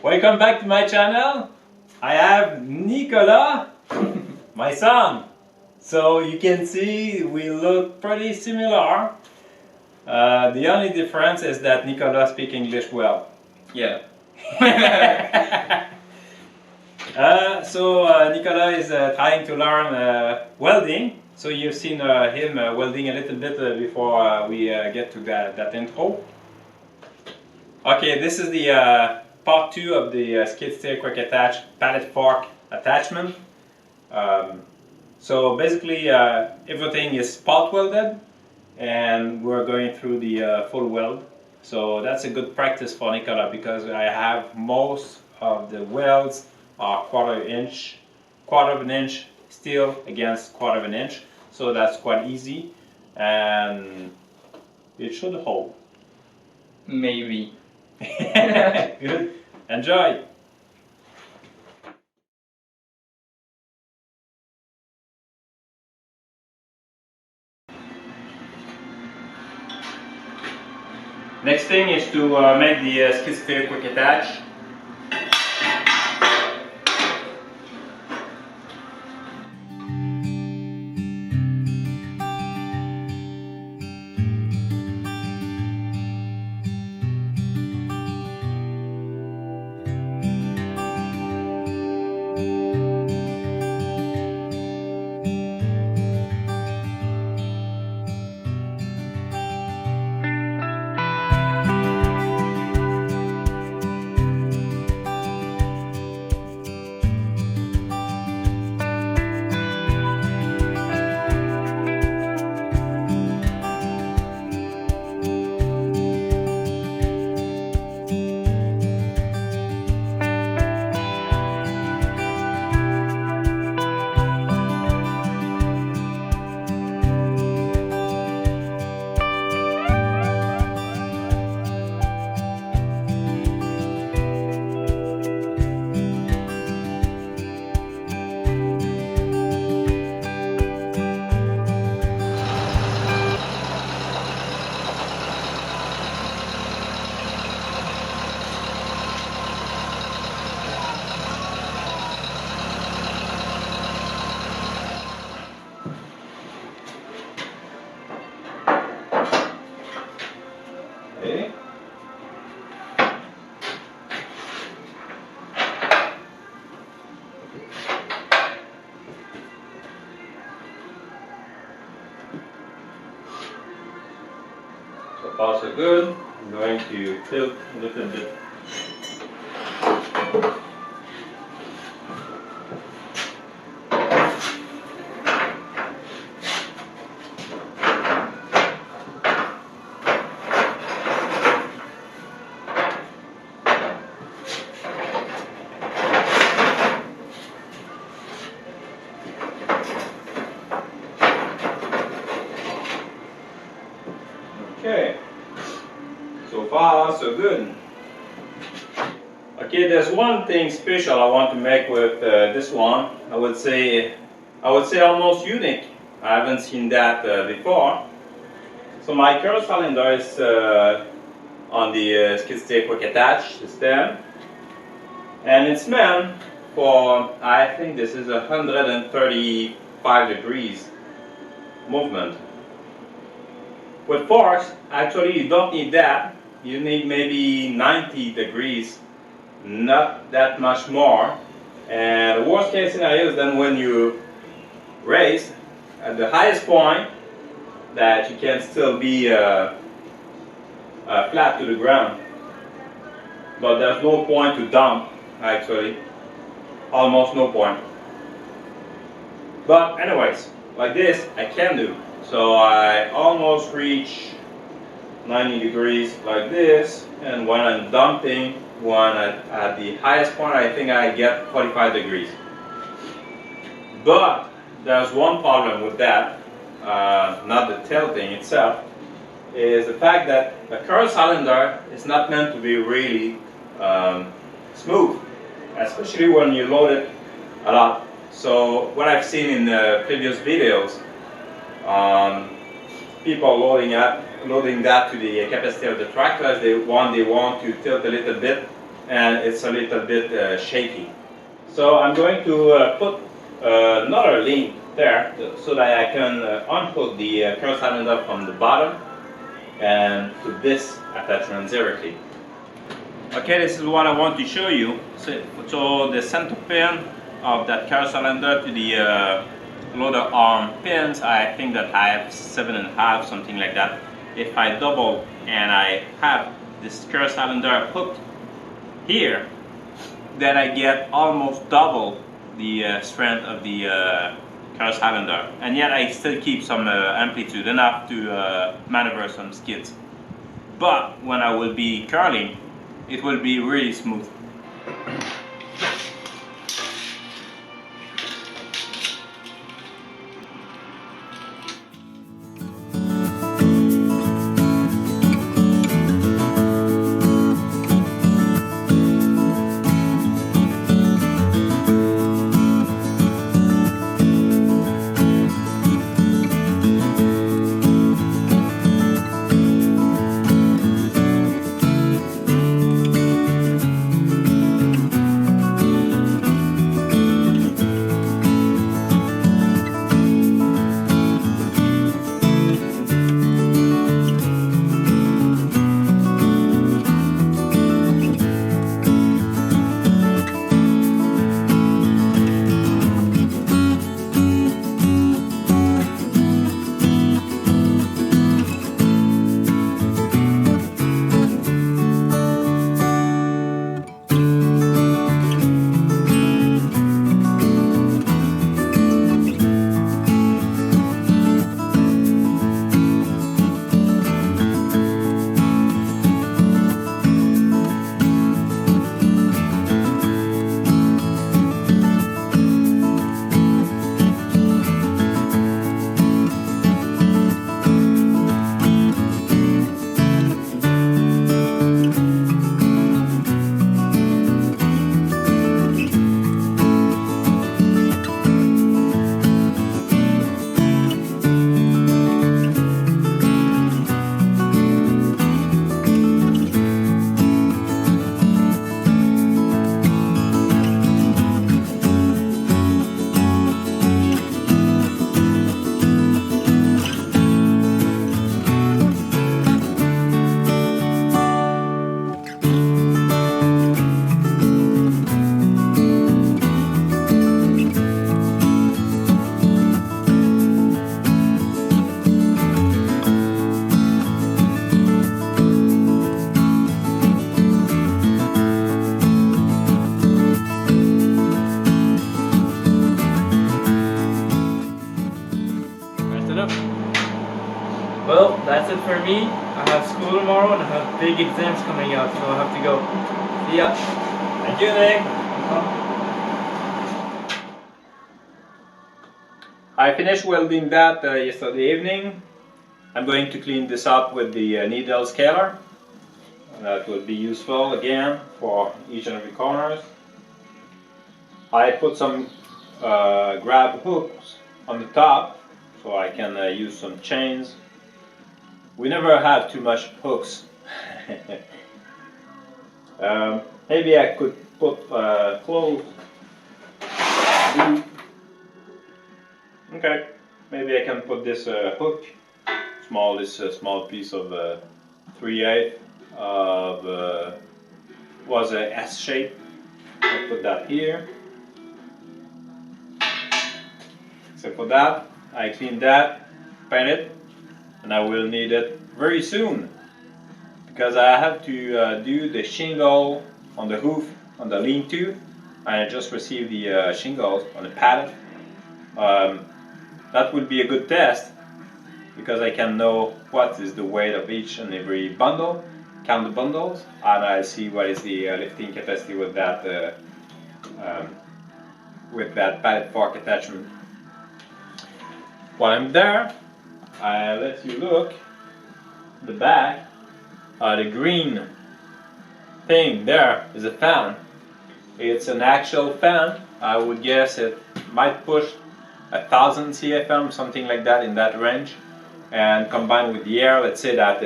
Welcome back to my channel. I have Nicolas, my son. So you can see we look pretty similar. The only difference is that Nicolas speaks English well. Yeah. Nicolas is trying to learn welding. So you've seen him welding a little bit before we get to that intro. Okay, this is the part 2 of the skid steer quick attach pallet fork attachment. So basically everything is spot welded and we're going through the full weld. So that's a good practice for Nicolas because I have most of the welds are quarter of an inch steel against quarter of an inch. So that's quite easy and it should hold. Maybe. Good. Enjoy. Next thing is to make the skid steer quick attach. Okay. So far so good. I'm going to tilt a little bit. Okay, so far so good. Okay, there's one thing special I want to make with this one. I would say almost unique. I haven't seen that before. So my curve cylinder is on the skid steer quick attach system, and it's meant for, I think this is 135 degrees movement. With forks, actually you don't need that. You need maybe 90 degrees, not that much more. And the worst case scenario is then when you raise at the highest point that you can still be flat to the ground. But there's no point to dump, actually. Almost no point. But anyways, like this I can do. So I almost reach 90 degrees like this, and when I'm dumping, at the highest point, I think I get 45 degrees. But there's one problem with that, not the tilting itself, is the fact that the curve cylinder is not meant to be really smooth, especially when you load it a lot. So what I've seen in the previous videos, people loading that to the capacity of the tractors, they want to tilt a little bit and it's a little bit shaky. So I'm going to put another link there so that I can unhook the curl cylinder from the bottom and put this attachment directly. Okay, this is what I want to show you. So the center pin of that curl cylinder to the loader arm pins, I think that I have 7.5, something like that. If I double and I have this curl cylinder hooked here, then I get almost double the strength of the curl cylinder, and yet I still keep some amplitude, enough to maneuver some skids. But when I will be curling, it will be really smooth. Well, that's it for me. I have school tomorrow and I have big exams coming up, so I'll have to go. See ya. Thank you, Nick. I finished welding that yesterday evening. I'm going to clean this up with the needle scaler. That will be useful again for each and every corners. I put some grab hooks on the top so I can use some chains. We never have too much hooks. Maybe I could put clothes. Okay, maybe I can put this hook, small piece of 3/8 of was a S shape. I'll put that here. So for that, I cleaned that, paint it, and I will need it very soon because I have to do the shingle on the roof on the lean-to. I just received the shingles on the pallet. That would be a good test because I can know what is the weight of each and every bundle, count the bundles, and I'll see what is the lifting capacity with that pallet fork attachment. While I'm there, I'll let you look the back. The green thing there is a fan. It's an actual fan. I would guess it might push 1,000 CFM, something like that, in that range. And combined with the air, let's say that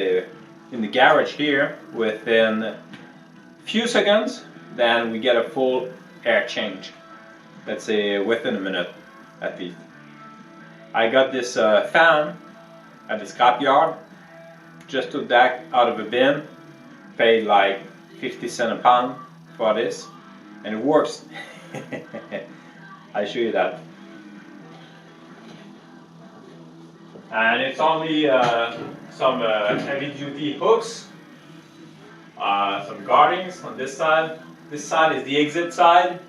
in the garage here, within few seconds then we get a full air change. Let's say within a minute at least. I got this fan at the scrapyard. Just took that out of a bin. Paid like 50 cents a pound for this, and it works. I'll show you that. And it's only some heavy duty hooks, some guardings on this side. This side is the exit side.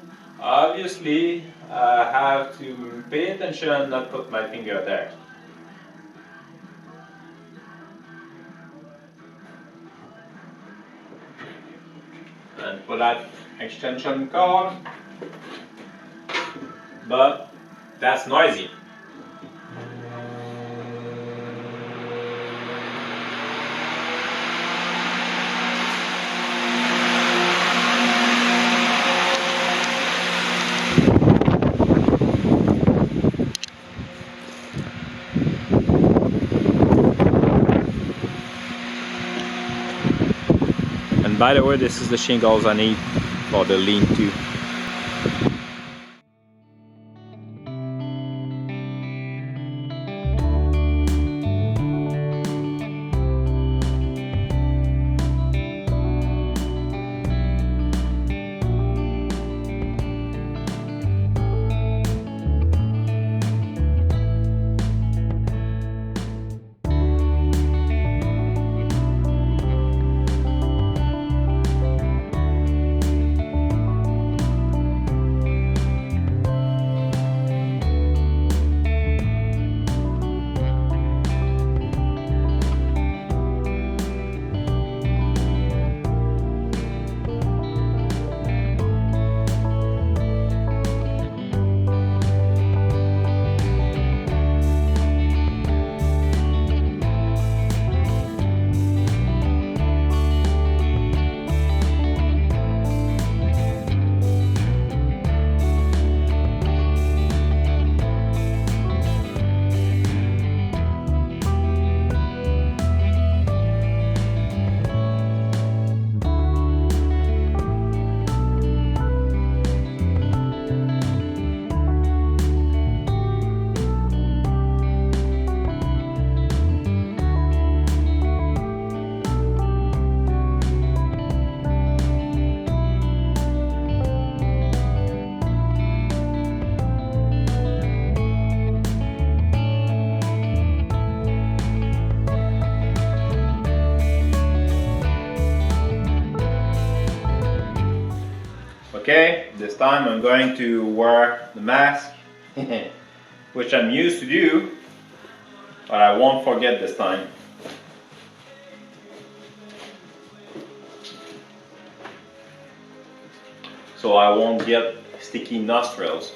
Obviously, I have to pay attention and not put my finger there. And pull that extension cord, but that's noisy. And by the way, this is the shingles I need for the lean-to. Okay, this time I'm going to wear the mask, which I'm used to do, but I won't forget this time. So I won't get sticky nostrils.